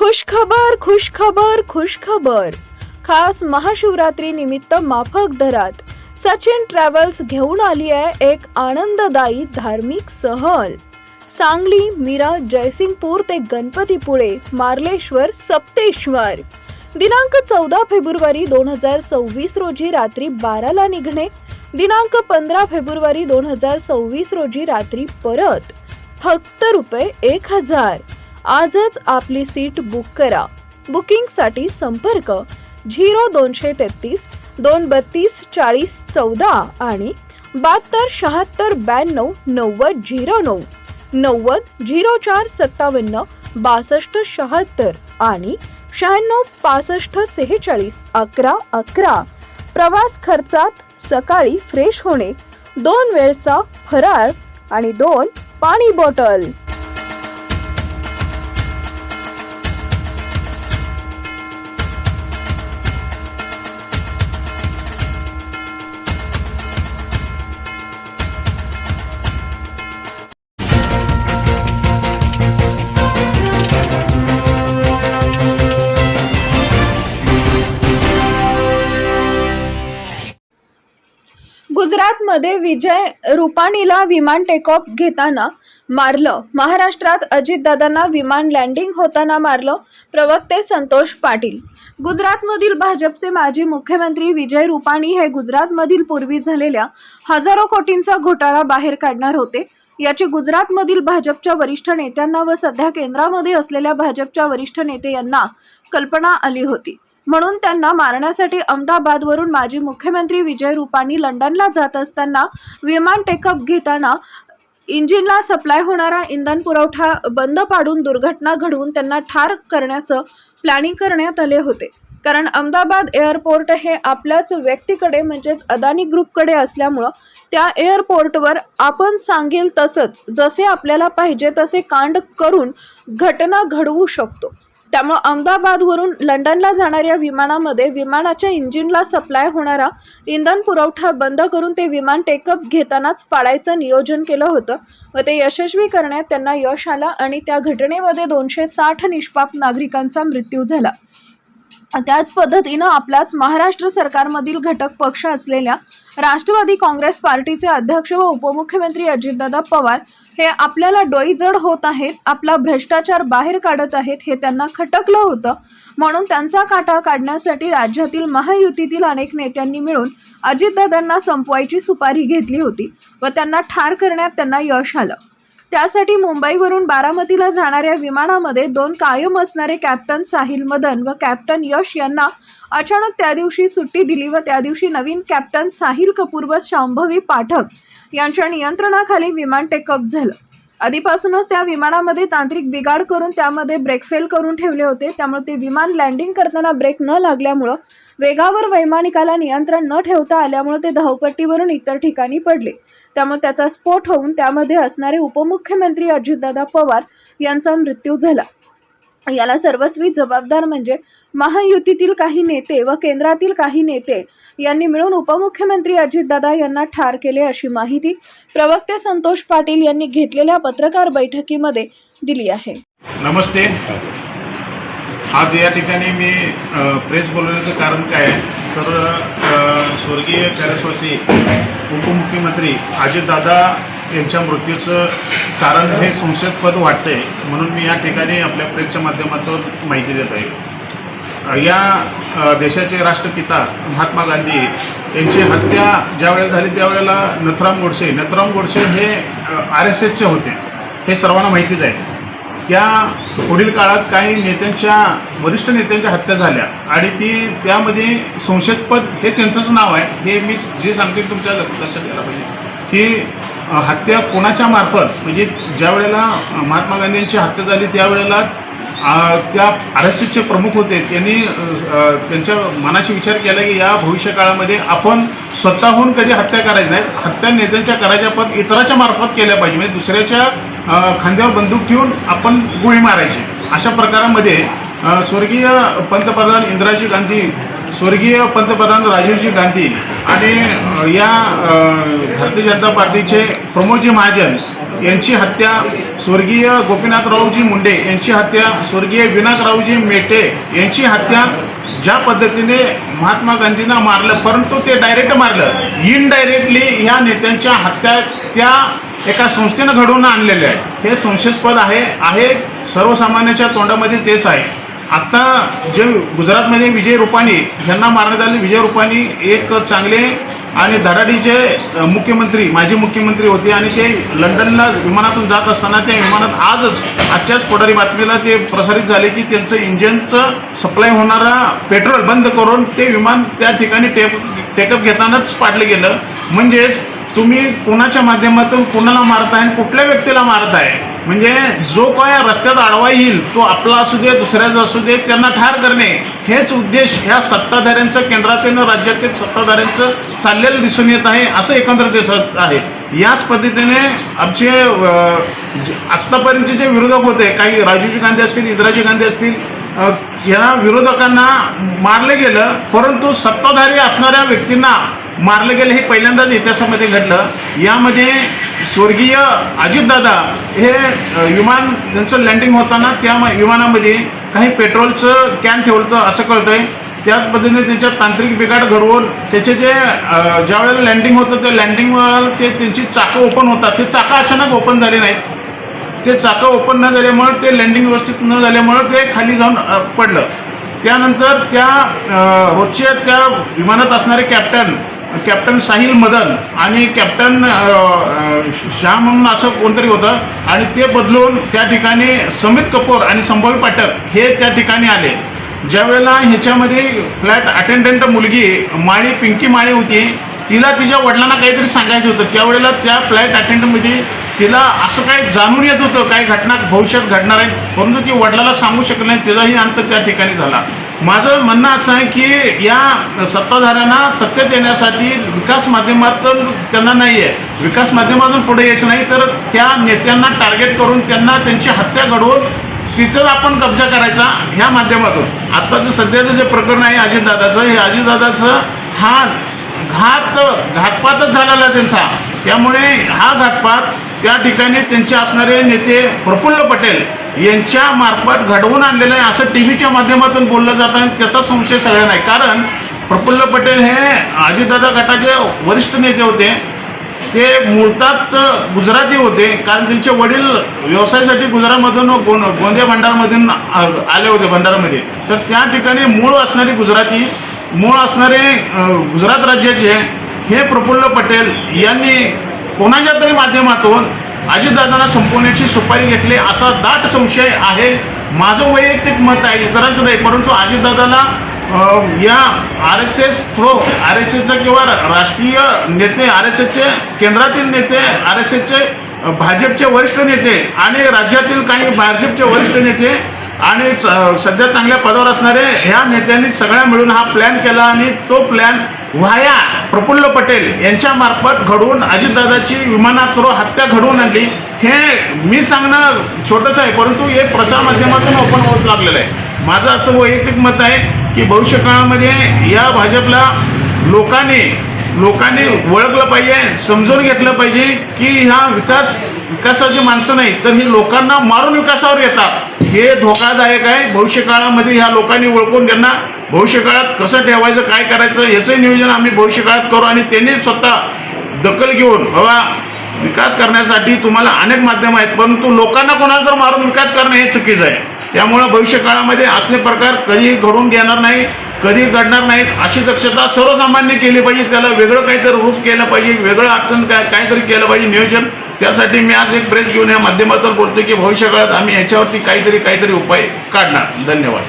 खुश खबर खास महाशिवरात्री निमित्त माफक दरात सचिन ट्रॅव्हल्स घेऊन आली आहे एक आनंददायी धार्मिक सहल। सांगली, मिरज, जयसिंगपूर ते गणपतीपुळे, मार्लेश्वर, सप्तेश्वर। दिनांक 14 फेब्रुवारी 2026 रोजी रात्री 12 ला निघणे। दिनांक 15 फेब्रुवारी 2026 रोजी रात्री परत। फक्त ₹1000। आजच आपली सीट बुक करा। बुकिंगसाठी संपर्क 0233 232 40 14 आणि 72 76 92 90 09 90 04 57 62 76 आणि 96 65 46 11 11। प्रवास खर्चात सकाळी फ्रेश होणे, 2 वेळचा फराळ आणि 2 पाणी बॉटल। गुजरातमध्ये विजय रुपाणीला विमान टेक ऑफ घेताना मारलं। महाराष्ट्रात अजितदादांना विमान लँडिंग होताना मारलं। प्रवक्ते संतोष पाटील। गुजरातमधील भाजपचे माजी मुख्यमंत्री विजय रुपाणी हे गुजरातमधील पूर्वी झालेल्या हजारो कोटींचा घोटाळा बाहेर काढणार होते। याची गुजरातमधील भाजपच्या वरिष्ठ नेत्यांना व सध्या केंद्रामध्ये असलेल्या भाजपच्या वरिष्ठ नेते यांना कल्पना आली होती। म्हणून त्यांना मारण्यासाठी अहमदाबादवरून माजी मुख्यमंत्री विजय रुपाणी लंडनला जात असताना विमान टेकअप घेताना इंजिनला सप्लाय होणारा इंधन पुरवठा बंद पाडून दुर्घटना घडवून त्यांना ठार करण्याचं प्लॅनिंग करण्यात आले होते। कारण अहमदाबाद एअरपोर्ट हे आपल्याच व्यक्तीकडे म्हणजेच अदानी ग्रुपकडे असल्यामुळं त्या एअरपोर्टवर आपण सांगेल तसंच जसे आपल्याला पाहिजे तसे कांड करून घटना घडवू शकतो। त्यामुळे अहमदाबादवरून लंडनला जाणाऱ्या विमानामध्ये विमानाच्या इंजिनला सप्लाय होणारा इंधन पुरवठा बंद करून ते विमान टेकअप घेतानाच पाडायचं नियोजन केलं होतं व ते यशस्वी करण्यात त्यांना यश आलं आणि त्या घटनेमध्ये 260 निष्पाप नागरिकांचा मृत्यू झाला। त्याच पद्धतीनं आपल्याच महाराष्ट्र सरकारमधील घटक पक्ष असलेल्या राष्ट्रवादी काँग्रेस पार्टीचे अध्यक्ष व उपमुख्यमंत्री अजितदादा पवार हे आपल्याला डोईजड होत आहेत, आपला भ्रष्टाचार बाहेर काढत आहेत हे त्यांना खटकलं होतं। म्हणून त्यांचा काटा काढण्यासाठी राज्यातील महायुतीतील अनेक नेत्यांनी मिळून अजितदादांना संपवायची सुपारी घेतली होती व त्यांना ठार करण्यात त्यांना यश आलं। त्यासाठी मुंबईवरून बारामतीला जाणाऱ्या विमानामध्ये 2 कायम असणारे कॅप्टन साहिल मदन व कॅप्टन यश यांना अचानक त्या दिवशी सुट्टी दिली व त्या दिवशी नवीन कॅप्टन साहिल कपूर व शांभवी पाठक यांच्या नियंत्रणाखाली विमान टेकअप झालं। आधीपासूनच त्या विमानामध्ये तांत्रिक बिघाड करून त्यामध्ये ब्रेक फेल करून ठेवले होते। त्यामुळे ते विमान लँडिंग करताना ब्रेक न लागल्यामुळे वेगावर वैमानिकाला नियंत्रण न ठेवता आल्यामुळे ते धावपट्टीवरून इतर ठिकाणी पडले। त्यामुळे त्याचा स्फोट होऊन त्यामध्ये असणारे उपमुख्यमंत्री अजितदादा पवार यांचा मृत्यू झाला। याला सर्वस्वी जबाबदार म्हणजे महायुतीतील काही नेते व केंद्रातील काही नेते यांनी मिळून उपमुख्यमंत्री अजितदादा यांना ठार केले अशी माहिती प्रवक्ते संतोष पाटील यांनी घेतलेल्या पत्रकार बैठकीमध्ये दिली आहे। नमस्ते। आज या ठिकाणी मी प्रेस बोलवण्याचं कारण काय आहे तर स्वर्गीय कैलासवासी उपमुख्यमंत्री अजितदादा यांच्या मृत्यूचं कारण हे संशयास्पद वाटतंय, म्हणून मी या ठिकाणी आपल्या प्रेसच्या माध्यमातून माहिती देत आहे। या देशाचे राष्ट्रपिता महात्मा गांधी यांची हत्या ज्यावेळेला झाली त्यावेळेला नथुराम गोडसे हे RSSचे होते, हे सर्वांना माहितीच आहे। या पुढील काळात काही वरिष्ठ नेत्यांच्या हत्या झाल्या आणि त्यामध्ये संशयास्पद हे त्यांचंच नाव आहे। हे मी जे सांगते तुमच्या लक्षात यायला पाहिजे की हत्या कोणाच्या मार्फत, म्हणजे ज्या वेळेला महात्मा गांधींची हत्या झाली त्यावेळेला त्या RSSचे प्रमुख होते, त्यांनी त्यांच्या मनाशी विचार केला की या भविष्यकाळामध्ये आपण स्वतःहून कधी हत्या करायची नाही, हत्या नेत्यांच्या करायच्या पण इतराच्या मार्फत केल्या पाहिजे, म्हणजे दुसऱ्याच्या खांद्यावर बंदूक ठेवून आपण गोळी मारायची। अशा प्रकारामध्ये स्वर्गीय पंतप्रधान इंदिराजी गांधी स्वर्गीय पंतप्रधान राजीवजी गांधी आणि या भारतीय जनता पार्टीचे प्रमोदजी महाजन यांची हत्या, स्वर्गीय गोपीनाथरावजी मुंडे यांची हत्या, स्वर्गीय विनायकरावजी मेटे यांची हत्या ज्या पद्धतीने महात्मा गांधींना मारलं, परंतु ते डायरेक्ट मारलं, इनडायरेक्टली ह्या नेत्यांच्या हत्या त्या एका संस्थेनं घडवून आणलेल्या आहे. हे संशयास्पद आहे. सर्वसामान्याच्या तोंडामध्ये तेच आहे. आता जे गुजरातमध्ये विजय रुपानी यांना मारण्यात आले. विजय रुपानी एक चांगले आणि धडाडीचे माजी मुख्यमंत्री होते आणि ते लंडनला विमानातून जात असताना त्या विमानात आजच्याच पोटारी बातमीला ते प्रसारित झाले की त्यांचं इंजिनचं सप्लाय होणारा पेट्रोल बंद करून ते विमान त्या ठिकाणी टेकअप घेतानाच पाडलं गेलं. म्हणजेच तुम्ही कोणाच्या माध्यमातून कोणाला मारताय आणि कुठल्या व्यक्तीला मारताय, म्हणजे जो काय रस्त्यात आडवा येईल तो आपला असू दे दुसऱ्याचा असू दे त्यांना ठार करणे, हेच उद्देश ह्या सत्ताधाऱ्यांचं, केंद्रातील राज्यातील सत्ताधाऱ्यांचं चाललेलं दिसून येत आहे, असं एकंदरीत दिसत आहे. याच पद्धतीने आमचे आत्तापर्यंतचे जे विरोधक होते, काही राजीवजी गांधी असतील, इंदिराजी गांधी असतील, या विरोधकांना मारले गेलं, परंतु सत्ताधारी असणाऱ्या व्यक्तींना मारले गेले हे पहिल्यांदाच इतिहासामध्ये घडलं. यामध्ये स्वर्गीय अजितदादा हे विमान त्यांचं लँडिंग होताना त्या विमानामध्ये काही पेट्रोलचं कॅन ठेवलं होतं असं कळतंय. त्याच पद्धतीने त्यांच्या तांत्रिक बिघाड घडवून त्याचे जे ज्या वेळेला लँडिंग होतं त्या लँडिंगवर ते त्यांची चाकं ओपन होतात, ते चाकं अचानक ओपन झाली नाहीत. ते चाकं ओपन न झाल्यामुळं ते लँडिंग व्यवस्थित न झाल्यामुळं ते खाली जाऊन पडलं. त्यानंतर त्या रोजच्या त्या विमानात असणारे कॅप्टन साहिल मदन आणि कॅप्टन शाह म्हणून असं कोणतरी होतं आणि ते बदलून त्या ठिकाणी समित कपूर आणि संभावी पाठक हे त्या ठिकाणी आले. ज्यावेळेला ह्याच्यामध्ये फ्लॅट अटेंडंट मुलगी पिंकी माळी होती, तिला तिच्या वडिलांना काहीतरी सांगायचं होतं. त्यावेळेला त्या फ्लॅट अटेंडंटमध्ये तिला असं काही जाणून येत होतं काही घटना भविष्यात घडणार आहे, परंतु ती वडिलाला सांगू शकली नाही. त्याचाही अंत त्या ठिकाणी झाला. माझं म्हणणं असं आहे की या सत्ताधाऱ्यांना सत्तेत येण्यासाठी विकास माध्यमातून त्यांना नाही आहे, विकास माध्यमातून पुढे यायचं नाही, तर त्या नेत्यांना टार्गेट करून त्यांना त्यांची हत्या घडवून तिथं आपण कब्जा करायचा ह्या माध्यमातून. आत्ताचं सध्याचं जे प्रकरण आहे अजितदादाचं, हे अजितदादाचं हा घातपातच झालेला आहे त्यांचा. त्यामुळे हा घातपात त्या ठिकाणी त्यांचे असणारे नेते प्रफुल्ल पटेल यांच्या मार्फत घडवून आणलेलं आहे असं टी व्हीच्या माध्यमातून बोललं जातं आणि त्याचा संशय सगळ्यांना आहे. कारण प्रफुल्ल पटेल हे अजितदादा गटाचे वरिष्ठ नेते होते. ते मूळतात गुजराती होते, कारण त्यांचे वडील व्यवसायासाठी गुजरातमधून गोंदिया भंडारमधून आले होते भंडारामध्ये. तर त्या ठिकाणी मूळ असणारे गुजरात राज्याचे हे प्रफुल्ल पटेल यांनी कोणाच्या तरी माध्यमातून अजितदादांना संपवण्याची सुपारी घेतली असा दाट संशय आहे. माझं वैयक्तिक मत आहे, इतरांचं नाही, परंतु अजितदादाला या RSS किंवा राष्ट्रीय नेते, RSSचे केंद्रातील नेते, RSSचे भाजपचे वरिष्ठ नेते आणि राज्यातील काही भाजपचे वरिष्ठ नेते आणि सध्या चांगल्या पदावर असणारे ह्या नेत्यांनी सगळ्या मिळून हा प्लॅन केला आणि तो प्लॅन व्हाया प्रफुल्ल पटेल यांच्या मार्फत घडवून अजितदादाची विमानात हत्या घडवून आणली. हे मी सांगणं छोटंच आहे, परंतु हे प्रसार माध्यमातून ओपन होत लागलेलं आहे. माझं असं वैयक्तिक मत आहे की भविष्यकाळामध्ये या भाजपला लोकांनी ओळखलं पाहिजे, समजून घेतलं पाहिजे की ह्या विकासाची माणसं नाही, तर ही लोकांना मारून विकासावर येतात. हे धोकादायक आहे. भविष्यकाळामध्ये ह्या लोकांनी ओळखून त्यांना भविष्यकाळात कसं ठेवायचं, काय करायचं याचं नियोजन आम्ही भविष्यकाळात करू आणि त्यांनी स्वतः दखल घेऊन बाबा विकास करण्यासाठी तुम्हाला अनेक माध्यम आहेत, परंतु लोकांना कोणाला जर मारून विकास करणं हे चुकीचं आहे. त्यामुळं भविष्यकाळामध्ये असले प्रकार कधी घडून घेणार नाही, कधी घडणार नाहीत अशी दक्षता सर्वसामान्य केली पाहिजे. त्याला वेगळं काहीतरी रूप केलं पाहिजे, वेगळं अडचण काहीतरी केलं पाहिजे नियोजन. त्यासाठी मी आज एक प्रेस घेऊन या माध्यमातून बोलतो की भविष्यकाळात आम्ही याच्यावरती काहीतरी उपाय काढणार. धन्यवाद.